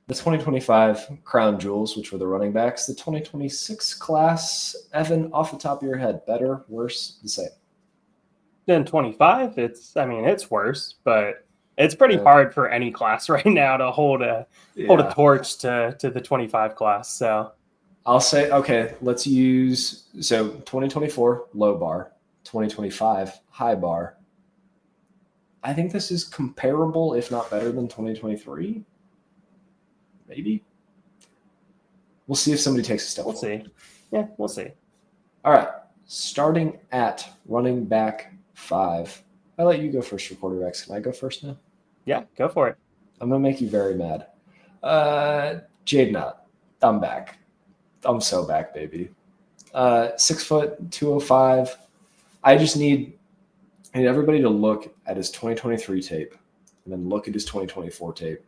The 2025 crown jewels, which were the running backs. The 2026 class, Evan, off the top of your head, better, worse, the same? Then 25, it's worse, but it's pretty hard for any class right now to hold a torch to the 25 class. So I'll say, okay, let's use, so 2024, low bar, 2025, high bar. I think this is comparable, if not better than 2023. Maybe. We'll see if somebody takes a step forward. See. Yeah, we'll see. All right. Starting at running back 5. I'll let you go first for quarterbacks. Can I go first now? Yeah, go for it. I'm going to make you very mad. Jaden Ott. I'm back. I'm so back, baby. 6 foot, 205. I just need everybody to look at his 2023 tape and then look at his 2024 tape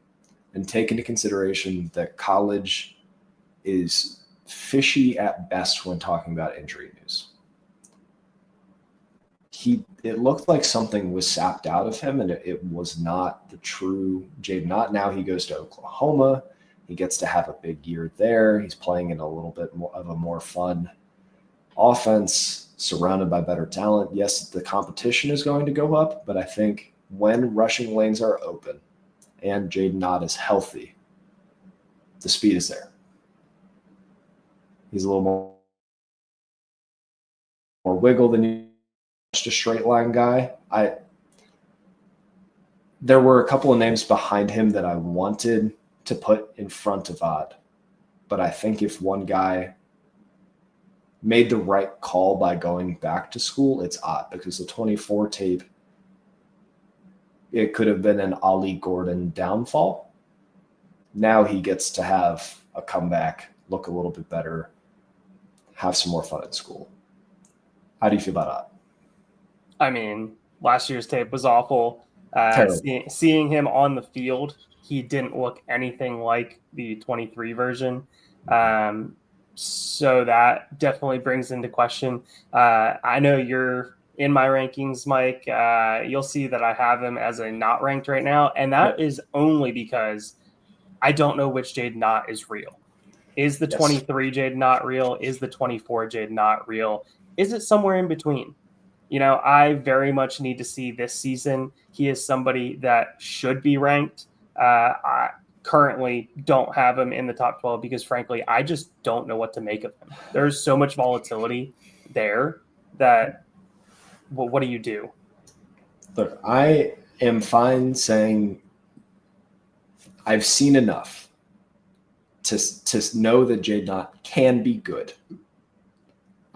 and take into consideration that college is fishy at best when talking about injury news. It looked like something was sapped out of him, and it was not the true Jaden Ott. Now he goes to Oklahoma. He gets to have a big year there. He's playing in a little bit more of a more fun offense, surrounded by better talent. Yes, the competition is going to go up, but I think when rushing lanes are open and Jaden Ott is healthy, the speed is there. He's a little more wiggle than you. Just a straight line guy. There were a couple of names behind him that I wanted to put in front of Ott, but I think if one guy made the right call by going back to school, it's Ott, because the 24 tape, it could have been an Ollie Gordon downfall. Now he gets to have a comeback, look a little bit better, have some more fun at school. How do you feel about Ott? I mean, last year's tape was awful. Seeing him on the field, he didn't look anything like the 23 version. So that definitely brings into question. I know you're in my rankings, Mike. You'll see that I have him as a not ranked right now. And that is only because I don't know which Jaden Ott is real. Is the 23 Jaden Ott real? Is the 24 Jaden Ott real? Is it somewhere in between? I very much need to see this season. He is somebody that should be ranked. I currently don't have him in the top 12 because, frankly, I just don't know what to make of him. There's so much volatility there that, well, what do you do? Look, I am fine saying I've seen enough to know that Jaden Ott can be good.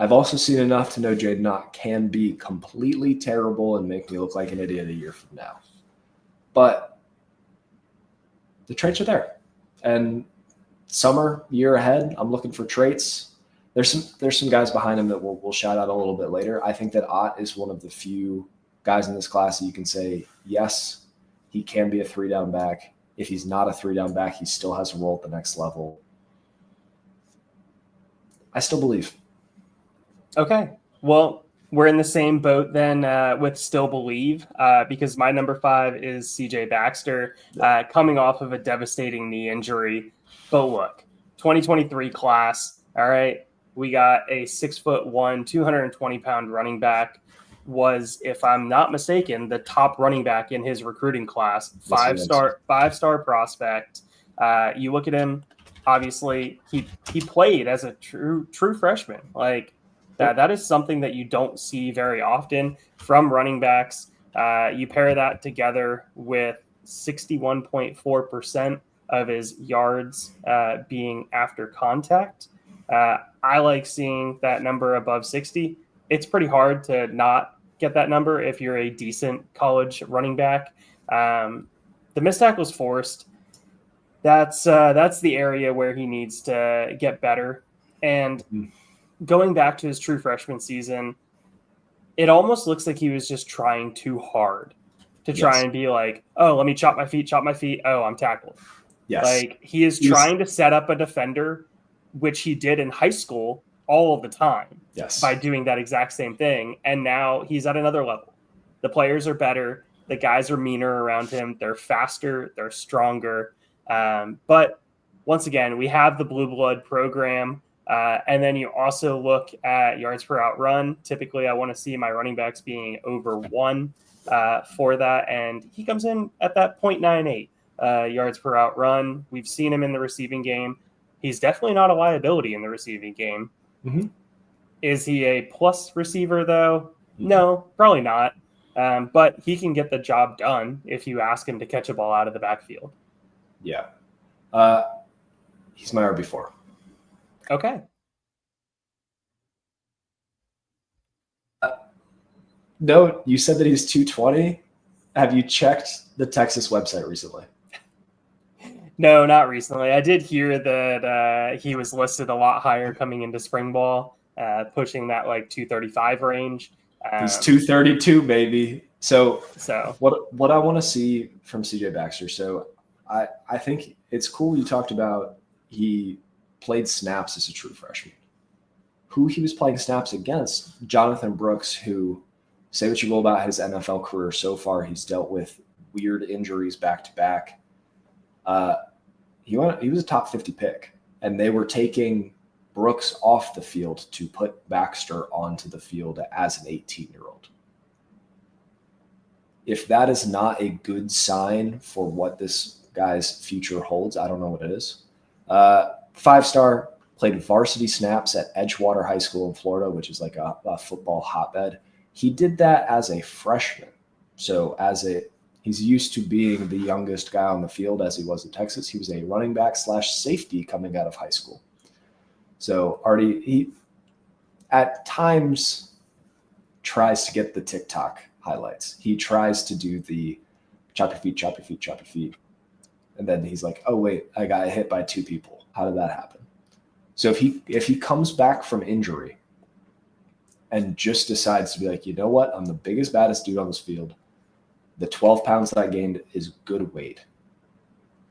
I've also seen enough to know Jaden Ott can be completely terrible and make me look like an idiot a year from now. But the traits are there. And summer, year ahead, I'm looking for traits. There's some guys behind him that we'll shout out a little bit later. I think that Ott is one of the few guys in this class that you can say, yes, he can be a 3-down back. If he's not a 3-down back, he still has a role at the next level. I still believe. Okay. Well, we're in the same boat then with still believe because my number 5 is CJ Baxter coming off of a devastating knee injury. But look, 2023 class. All right. We got a 6'1", 220-pound running back, was, if I'm not mistaken, the top running back in his recruiting class, five-star prospect. You look at him, obviously he played as a true freshman. Like, that is something that you don't see very often from running backs. You pair that together with 61.4% of his yards being after contact. I like seeing that number above 60. It's pretty hard to not get that number if you're a decent college running back. The missed tackles forced. That's the area where he needs to get better. And going back to his true freshman season, it almost looks like he was just trying too hard to try and be like, oh, let me chop my feet. Oh, I'm tackled. Yes. Like, he is trying to set up a defender, which he did in high school all of the time by doing that exact same thing. And now he's at another level. The players are better. The guys are meaner around him. They're faster. They're stronger. But once again, we have the blue blood program. And then you also look at yards per out run. Typically, I want to see my running backs being over 1 for that. And he comes in at that 0.98 yards per out run. We've seen him in the receiving game. He's definitely not a liability in the receiving game. Mm-hmm. Is he a plus receiver, though? No, probably not. But he can get the job done if you ask him to catch a ball out of the backfield. Yeah. He's my RB4. Okay. No, you said that he's 220. Have you checked the Texas website recently? No, not recently. I did hear that he was listed a lot higher coming into spring ball, pushing that like 235 range. He's 232, baby. So what I want to see from CJ Baxter. So I think it's cool you talked about he played snaps as a true freshman. Who he was playing snaps against, Jonathan Brooks, who, say what you will about his NFL career so far, he's dealt with weird injuries back to back. He was a top 50 pick, and they were taking Brooks off the field to put Baxter onto the field as an 18-year-old. If that is not a good sign for what this guy's future holds, I don't know what it is. 5-star, played varsity snaps at Edgewater High School in Florida, which is like a football hotbed. He did that as a freshman. So he's used to being the youngest guy on the field as he was in Texas. He was a running back / safety coming out of high school. So he at times tries to get the TikTok highlights. He tries to do the chop your feet, chop your feet, chop your feet. And then he's like, oh, wait, I got hit by 2 people. How did that happen? So if he comes back from injury and just decides to be like, you know what, I'm the biggest, baddest dude on this field. The 12 pounds that I gained is good weight.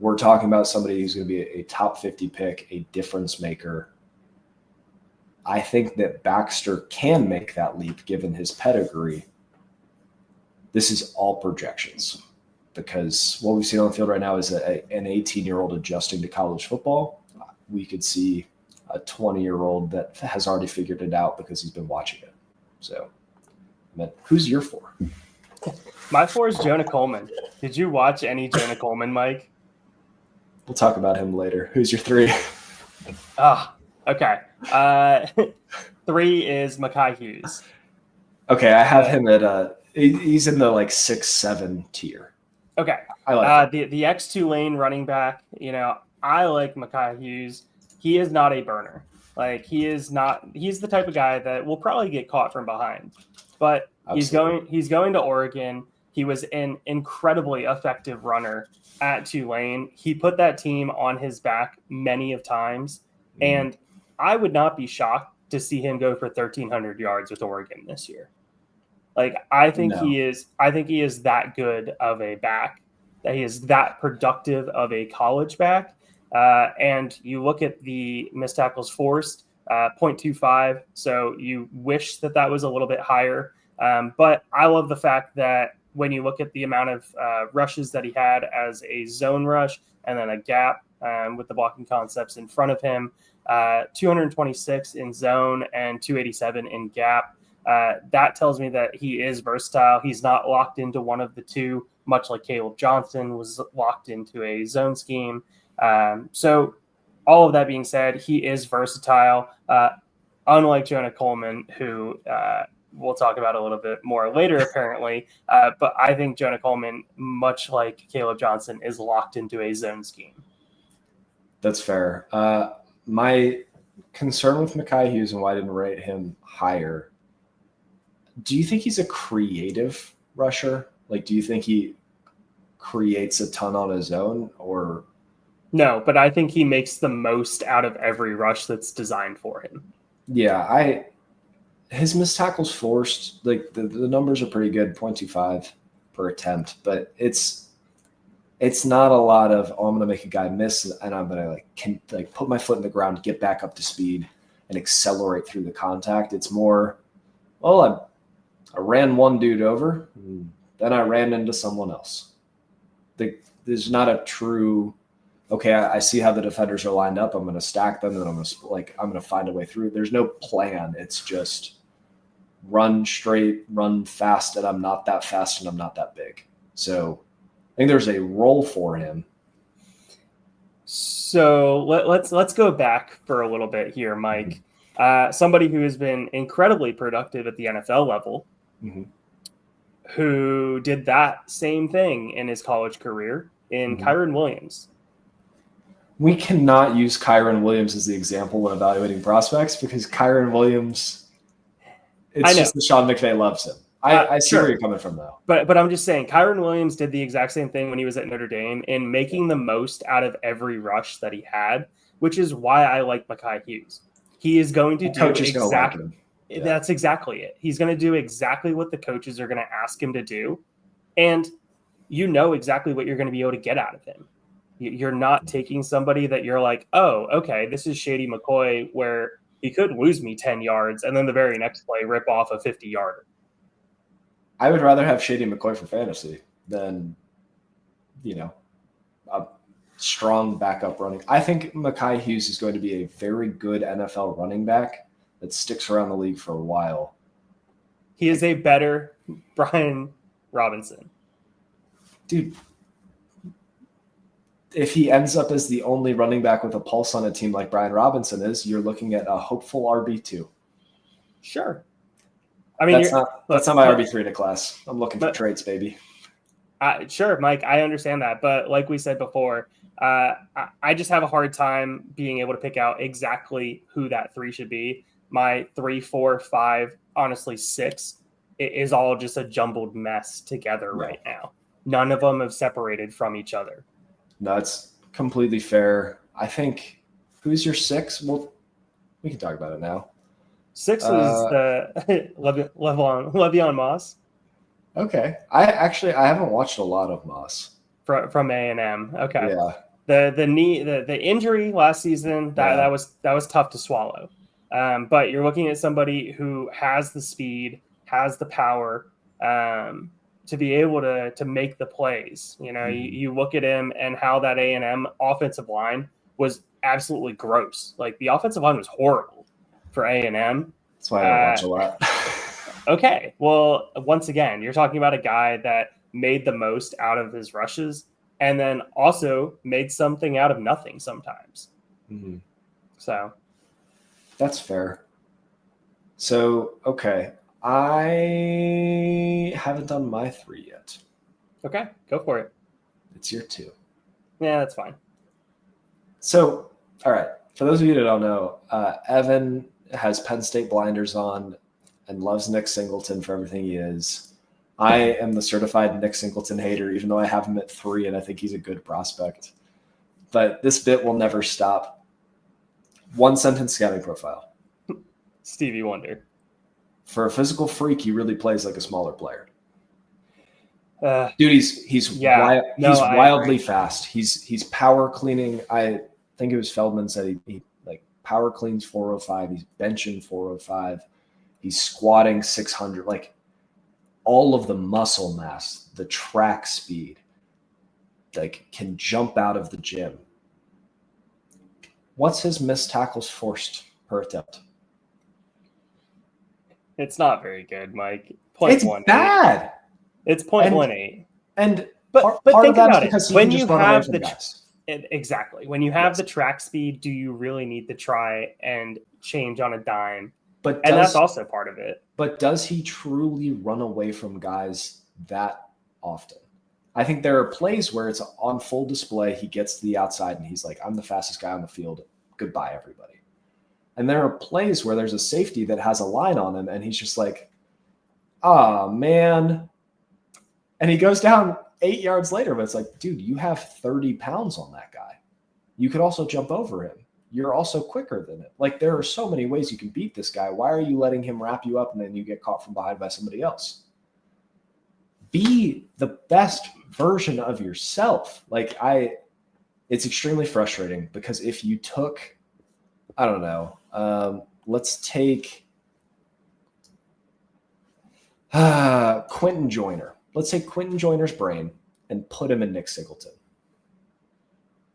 We're talking about somebody who's going to be a top 50 pick, a difference maker. I think that Baxter can make that leap given his pedigree. This is all projections because what we've seen on the field right now is an 18-year-old adjusting to college football. We could see a 20-year-old that has already figured it out because he's been watching it. So, who's your 4? My 4 is Jonah Coleman. Did you watch any Jonah Coleman, Mike? We'll talk about him later. Who's your 3? Okay. 3 is Makhi Hughes. Okay, I have him at he's in the like 6-7 tier. Okay. I like the X2 lane running back. I like Makhi Hughes. He is not a burner. Like he's the type of guy that will probably get caught from behind. But Absolutely. he's going to Oregon. He was an incredibly effective runner at Tulane. He put that team on his back many of times. And I would not be shocked to see him go for 1,300 yards with Oregon this year. Like I think he is that good of a back, that he is that productive of a college back. And you look at the missed tackles forced, 0.25. So you wish that was a little bit higher. But I love the fact that when you look at the amount of rushes that he had as a zone rush and then a gap with the blocking concepts in front of him, 226 in zone and 287 in gap. That tells me that he is versatile. He's not locked into one of the two, much like Caleb Johnson was locked into a zone scheme. So all of that being said, he is versatile, unlike Jonah Coleman, who we'll talk about a little bit more later, apparently. But I think Jonah Coleman, much like Caleb Johnson, is locked into a zone scheme. That's fair. My concern with Makhi Hughes and why I didn't rate him higher, do you think he's a creative rusher? Like, do you think he creates a ton on his own or? No, but I think he makes the most out of every rush that's designed for him. Yeah, his missed tackles forced, like the numbers are pretty good, 0.25 per attempt, but it's not a lot of, I'm going to make a guy miss and I'm going to put my foot in the ground, get back up to speed and accelerate through the contact. It's more, I ran one dude over, then I ran into someone else. There's not a true okay, I see how the defenders are lined up. I'm going to stack them, and I'm going to find a way through. There's no plan. It's just run straight, run fast, and I'm not that fast and I'm not that big. So I think there's a role for him. So let's go back for a little bit here, Mike. Somebody who has been incredibly productive at the NFL level, who did that same thing in his college career in Kyren Williams. We cannot use Kyren Williams as the example when evaluating prospects because Kyren Williams, it's just that Sean McVay loves him. I see where you're coming from, though. But I'm just saying, Kyren Williams did the exact same thing when he was at Notre Dame in making the most out of every rush that he had, which is why I like Makhi Hughes. He is going to do exactly that's exactly it. He's going to do exactly what the coaches are going to ask him to do, and you know exactly what you're going to be able to get out of him. You're not taking somebody that you're like, oh, okay, this is Shady McCoy, where he could lose me 10 yards, and then the very next play rip off a 50-yarder. I would rather have Shady McCoy for fantasy than, a strong backup running. I think Makhi Hughes is going to be a very good NFL running back that sticks around the league for a while. He is a better Brian Robinson. Dude, if he ends up as the only running back with a pulse on a team like Brian Robinson is, you're looking at a hopeful RB2. Sure. I mean, that's not my RB3 in a class. I'm looking for traits, baby. Sure, Mike, I understand that. But like we said before, I just have a hard time being able to pick out exactly who that 3 should be. My 3, 4, 5, honestly 6, it is all just a jumbled mess together right now. None of them have separated from each other. No, it's completely fair. I think, who's your 6? Well, we can talk about it now. 6 is Le'Veon Moss. Okay. I haven't watched a lot of Moss. From A&M. Okay. Yeah. The injury last season, that was tough to swallow. But you're looking at somebody who has the speed, has the power, to be able to make the plays. You look at him and how that A&M offensive line was absolutely gross. Like, the offensive line was horrible for A&M. That's why I don't watch a lot. Okay. Well, once again, you're talking about a guy that made the most out of his rushes and then also made something out of nothing sometimes. So that's fair. So, okay. I haven't done my 3 yet. Okay, go for it. It's your 2. Yeah, that's fine. So, all right. For those of you that don't know, Evan has Penn State blinders on and loves Nick Singleton for everything he is. I am the certified Nick Singleton hater, even though I have him at 3 and I think he's a good prospect. But this bit will never stop. 1-sentence scouting profile. Stevie Wonder. For a physical freak, he really plays like a smaller player. Dude, he's wildly fast. He's power cleaning. I think it was Feldman said he like power cleans 405. He's benching 405. He's squatting 600. Like, all of the muscle mass, the track speed, like, can jump out of the gym. What's his missed tackles forced per attempt? It's not very good, Mike. It's bad. It's 0.18. But think about it. When you have exactly when you have the track speed, do you really need to try and change on a dime? And that's also part of it. But does he truly run away from guys that often? I think there are plays where it's on full display. He gets to the outside and he's like, I'm the fastest guy on the field. Goodbye, everybody. And there are plays where there's a safety that has a line on him and he's just like, oh, man. And he goes down 8 yards later, but it's like, dude, you have 30 pounds on that guy. You could also jump over him. You're also quicker than it. Like, there are so many ways you can beat this guy. Why are you letting him wrap you up and then you get caught from behind by somebody else? Be the best version of yourself. It's extremely frustrating because if you took, I don't know, let's take Quentin Joyner. Let's take Quentin Joyner's brain and put him in Nick Singleton.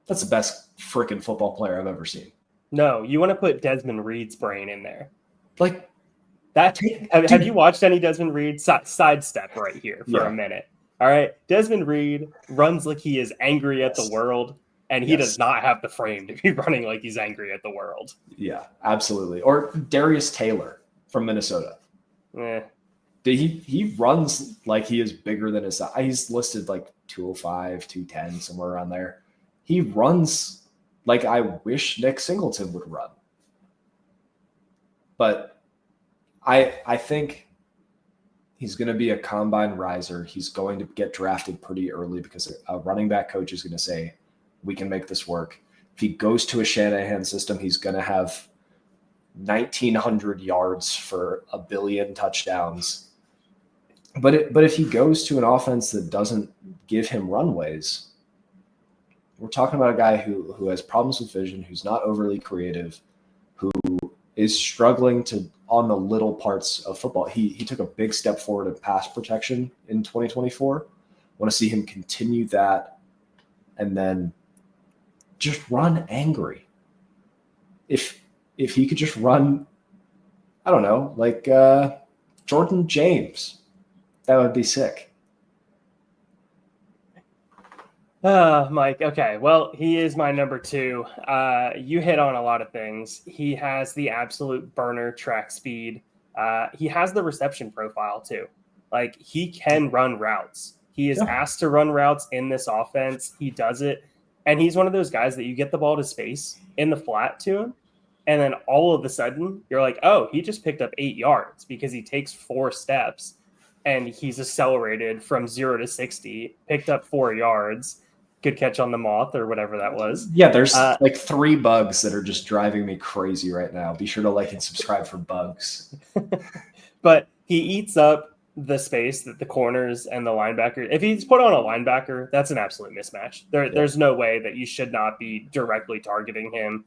That's the best freaking football player I've ever seen. No, you want to put Desmond Reed's brain in there. Like that. Have you watched any Desmond Reed? Sidestep right here for Yeah. a minute. All right. Desmond Reed runs like he is angry at the world, and he does not have the frame to be running like he's angry at the world. Yeah, absolutely. Or Darius Taylor from Minnesota. He runs like he is bigger than his size. He's listed like 205, 210, somewhere around there. He runs like I wish Nick Singleton would run. But I think he's going to be a combine riser. He's going to get drafted pretty early because a running back coach is going to say, we can make this work. If he goes to a Shanahan system, he's going to have 1,900 yards for 1 billion touchdowns. But if he goes to an offense that doesn't give him runways, we're talking about a guy who has problems with vision, who's not overly creative, who is struggling on the little parts of football. He took a big step forward in pass protection in 2024. I want to see him continue that and then just run angry. If he could just run, I don't know, like Jordan James, that would be sick. Mike. Okay. Well, he is my number 2. You hit on a lot of things. He has the absolute burner track speed. He has the reception profile too. Like he can run routes. He is asked to run routes in this offense. He does it. And he's one of those guys that you get the ball to space in the flat to him. And then all of a sudden you're like, oh, he just picked up 8 yards because he takes 4 steps and he's accelerated from 0 to 60, picked up 4 yards. Good catch on the moth or whatever that was. Yeah, there's like 3 bugs that are just driving me crazy right now. Be sure to like and subscribe for bugs. But he eats up the space that the corners and the linebacker. If he's put on a linebacker, that's an absolute mismatch. There's no way that you should not be directly targeting him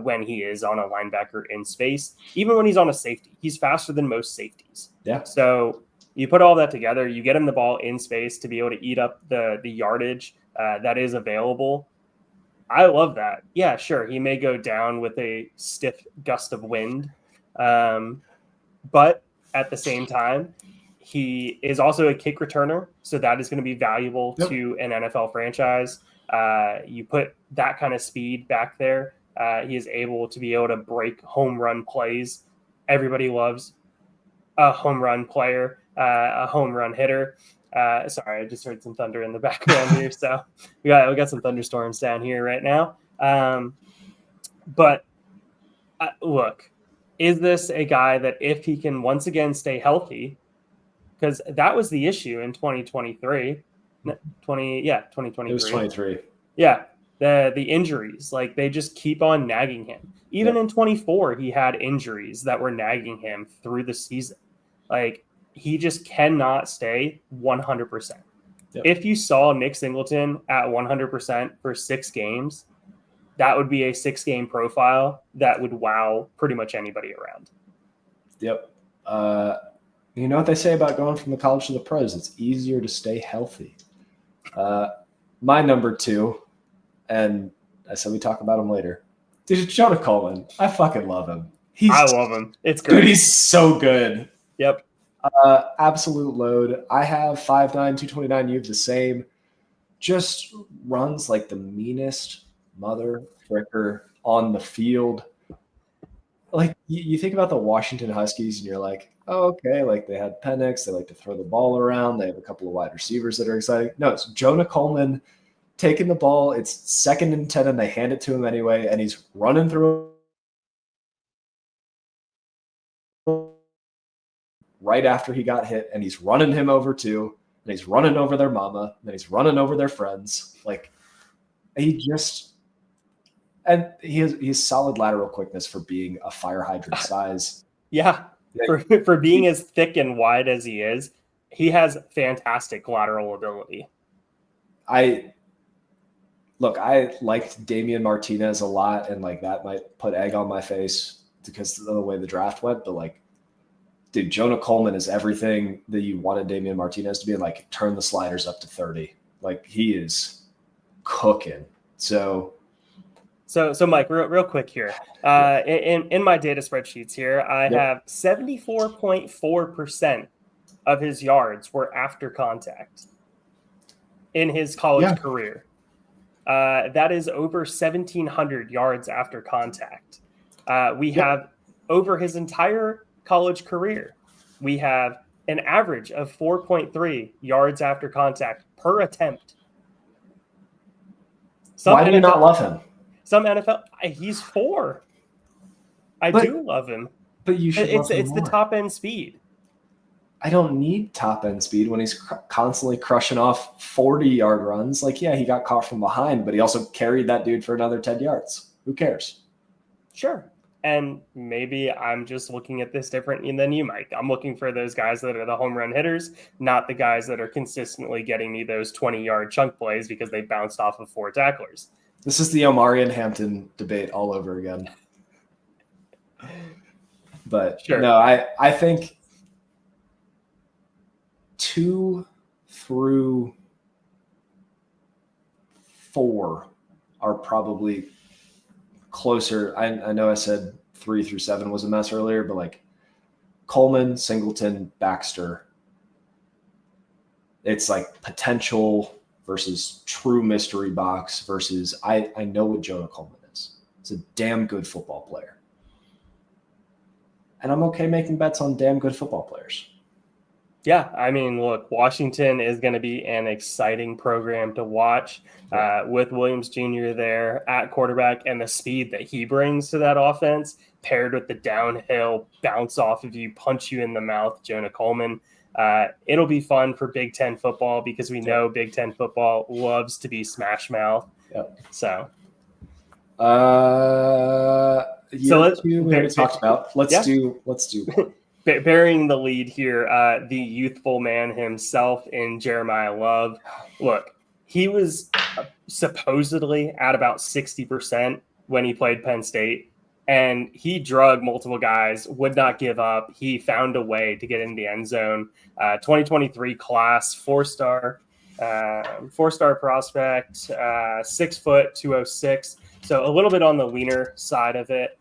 when he is on a linebacker in space. Even when he's on a safety, he's faster than most safeties. Yeah. So you put all that together, you get him the ball in space to be able to eat up the yardage that is available. I love that. Yeah, sure. He may go down with a stiff gust of wind. But at the same time, he is also a kick returner. So that is going to be valuable to an NFL franchise. You put that kind of speed back there. He is able to be able to break home run plays. Everybody loves a home run player, a home run hitter. Sorry, I just heard some thunder in the background here. So we got some thunderstorms down here right now. But look, is this a guy that if he can once again stay healthy, because that was the issue in 2023, 2023. It was 23. Yeah. The injuries, like they just keep on nagging him. Even in 24, he had injuries that were nagging him through the season. Like he just cannot stay 100%. Yep. If you saw Nick Singleton at 100% for 6 games, that would be a 6-game profile that would wow pretty much anybody around. Yep. You know what they say about going from the college to the pros? It's easier to stay healthy. My number 2, and I said we talk about him later. Dude, Jonah Coleman. I fucking love him. I love him. It's great. Dude, he's so good. Yep. Absolute load. I have 5'9", 229. You have the same. Just runs like the meanest mother fricker on the field. Like you think about the Washington Huskies and you're like, oh, okay, like they had Penix, they like to throw the ball around, they have a couple of wide receivers that are exciting. No, it's Jonah Coleman taking the ball, it's 2nd and 10 and they hand it to him anyway, and he's running through right after he got hit, and he's running him over too, and he's running over their mama, and he's running over their friends. Like he has solid lateral quickness for being a fire hydrant size. Yeah. For being as thick and wide as he is, he has fantastic lateral ability. I liked Damian Martinez a lot, and like that might put egg on my face because of the way the draft went. But like, dude, Jonah Coleman is everything that you wanted Damian Martinez to be. And like, turn the sliders up to 30. Like he is cooking. So Mike, real quick here. In my data spreadsheets here, I have 74.4% of his yards were after contact in his college career. That is over 1,700 yards after contact. We have over his entire college career, we have an average of 4.3 yards after contact per attempt. Why do you not love him? Some NFL, he's 4. I do love him. But you should love him It's more. the top end speed. I don't need top end speed when he's constantly crushing off 40-yard runs. Like, yeah, he got caught from behind, but he also carried that dude for another 10 yards. Who cares? Sure. And maybe I'm just looking at this different than you, Mike. I'm looking for those guys that are the home run hitters, not the guys that are consistently getting me those 20-yard chunk plays because they bounced off of 4 tacklers. This is the Omarion Hampton debate all over again. But sure. No, I think 2 through 4 are probably closer. I know I said 3 through 7 was a mess earlier, but like Coleman, Singleton, Baxter, it's like potential versus true mystery box versus I know what Jonah Coleman is. He's a damn good football player. And I'm okay making bets on damn good football players. Yeah, I mean, look, Washington is going to be an exciting program to watch with Williams Jr. there at quarterback and the speed that he brings to that offense, paired with the downhill bounce off of you, punch you in the mouth, Jonah Coleman. It'll be fun for Big Ten football because we know Big Ten football loves to be smash mouth. Yep. So we already talked about. Let's do. Bearing the lead here, the youthful man himself in Jeremiyah Love. Look, he was supposedly at about 60% when he played Penn State, and he drug multiple guys, would not give up. He found a way to get in the end zone. 2023 class, 4-star prospect, 6 foot, 206. So a little bit on the leaner side of it.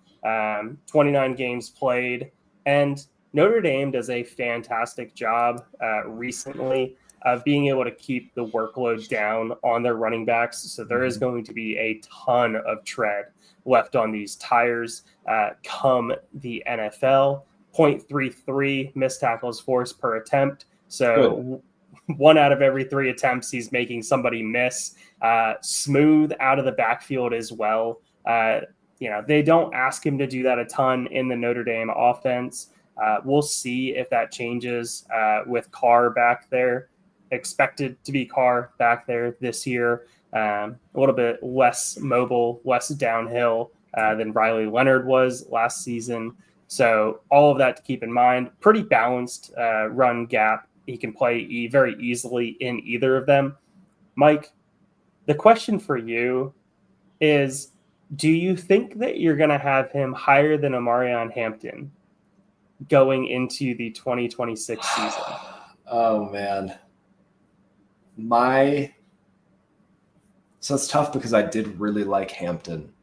29 games played, and Notre Dame does a fantastic job recently of being able to keep the workload down on their running backs. So there is going to be a ton of tread left on these tires come the NFL. 0.33 missed tackles forced per attempt. So 1 out of every 3 attempts, he's making somebody miss. Smooth out of the backfield as well. They don't ask him to do that a ton in the Notre Dame offense. We'll see if that changes with Carr back there. Expected to be Carr back there this year. A little bit less mobile, less downhill than Riley Leonard was last season. So all of that to keep in mind. Pretty balanced run gap. He can play very easily in either of them. Mike, the question for you is, do you think that you're going to have him higher than Omarion Hampton going into the 2026 season? Oh, man. So it's tough because I did really like Hampton.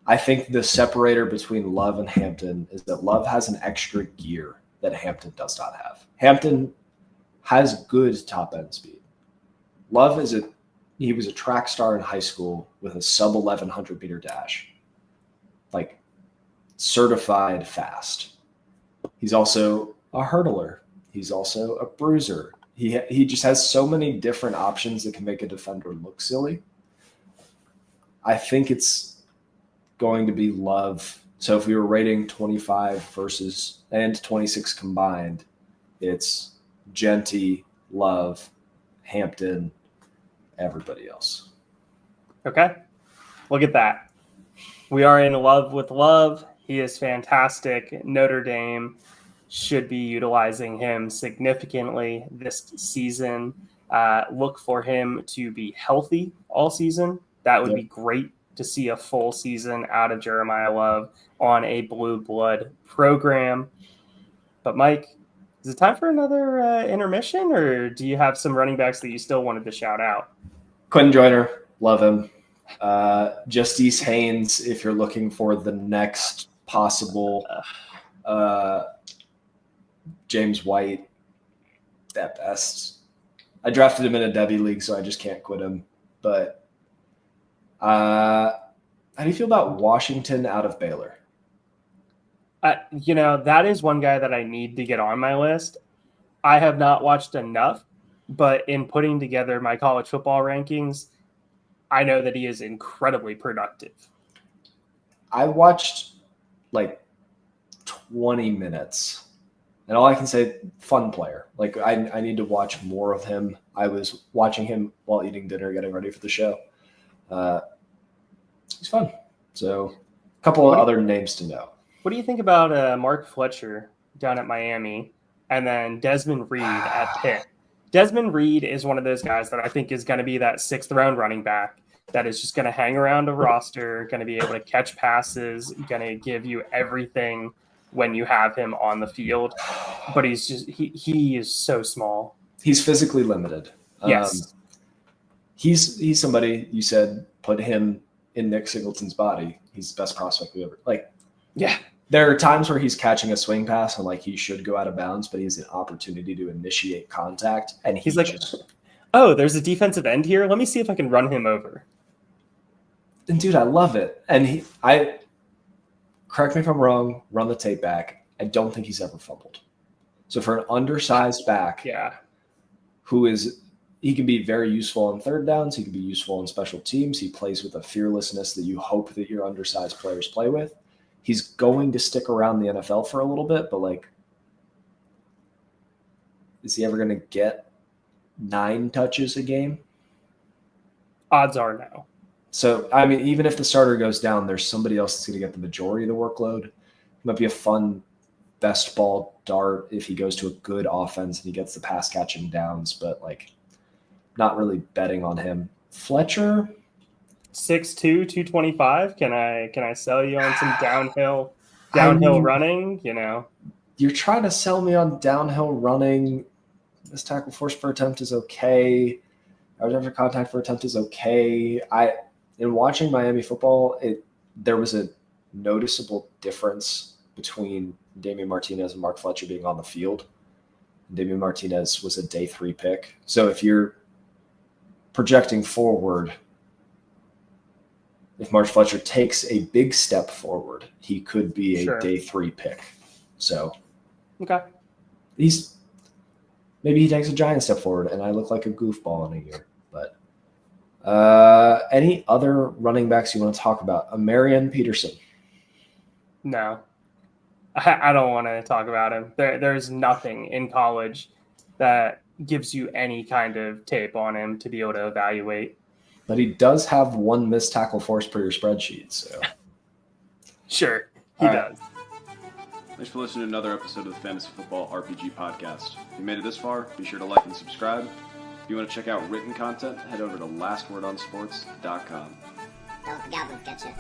I think the separator between Love and Hampton is that Love has an extra gear that Hampton does not have. Hampton has good top-end speed. Love he was a track star in high school with a sub 1100 meter dash. Like, certified fast. He's also a hurdler. He's also a bruiser. He just has so many different options that can make a defender look silly. I think it's going to be Love. So if we were rating 25 and 26 combined, it's Genty, Love, Hampton, everybody else. Okay. Look at that. We are in love with Love. He is fantastic. Notre Dame should be utilizing him significantly this season. Look for him to be healthy all season. That would be great to see a full season out of Jeremiyah Love on a blue blood program. But Mike, is it time for another intermission, or do you have some running backs that you still wanted to shout out? Quentin Joyner, love him. Justice Haynes, if you're looking for the next possible James White at best. I drafted him in a Debbie league, so I just can't quit him. But how do you feel about Washington out of Baylor? That is one guy that I need to get on my list. I have not watched enough, but in putting together my college football rankings, I know that he is incredibly productive. I watched like 20 minutes, and all I can say, fun player. Like I need to watch more of him. I was watching him while eating dinner, getting ready for the show. He's fun. So a couple of other names to know. What do you think about Mark Fletcher down at Miami and then Desmond Reed at Pitt? Desmond Reed is one of those guys that I think is going to be that 6th round running back that is just going to hang around a roster, going to be able to catch passes, going to give you everything when you have him on the field. But he's just he is so small. He's physically limited. Yes. He's somebody you said put him in Nick Singleton's body. He's the best prospect we ever Yeah. There are times where he's catching a swing pass and he should go out of bounds, but he has an opportunity to initiate contact, and he's like, "Oh, there's a defensive end here. Let me see if I can run him over." And dude, I love it. And correct me if I'm wrong, run the tape back. I don't think he's ever fumbled. So for an undersized back, he can be very useful on third downs. He can be useful on special teams. He plays with a fearlessness that you hope that your undersized players play with. He's going to stick around the NFL for a little bit, but is he ever going to get 9 touches a game? Odds are no. So, I mean, even if the starter goes down, there's somebody else that's going to get the majority of the workload. It might be a fun best ball dart if he goes to a good offense and he gets the pass catching downs, but not really betting on him. Fletcher, 6'2", 225. Can I sell you on some downhill running? You're trying to sell me on downhill running. This tackle force per attempt is okay. Average after contact per attempt is okay. In watching Miami football, there was a noticeable difference between Damian Martinez and Mark Fletcher being on the field. Damian Martinez was a day 3 pick. So if you're projecting forward, if Mark Fletcher takes a big step forward, he could be a day 3 pick. So, okay, maybe he takes a giant step forward, and I look like a goofball in a year. But any other running backs you want to talk about? Marion Peterson. No, I don't want to talk about him. There's nothing in college that gives you any kind of tape on him to be able to evaluate. But he does have 1 missed tackle force per your spreadsheet. So sure, he does. Thanks for listening to another episode of the Fantasy Football RPG Podcast. If you made it this far, be sure to like and subscribe. If you want to check out written content, head over to lastwordonsports.com. Don't let the goblins get you.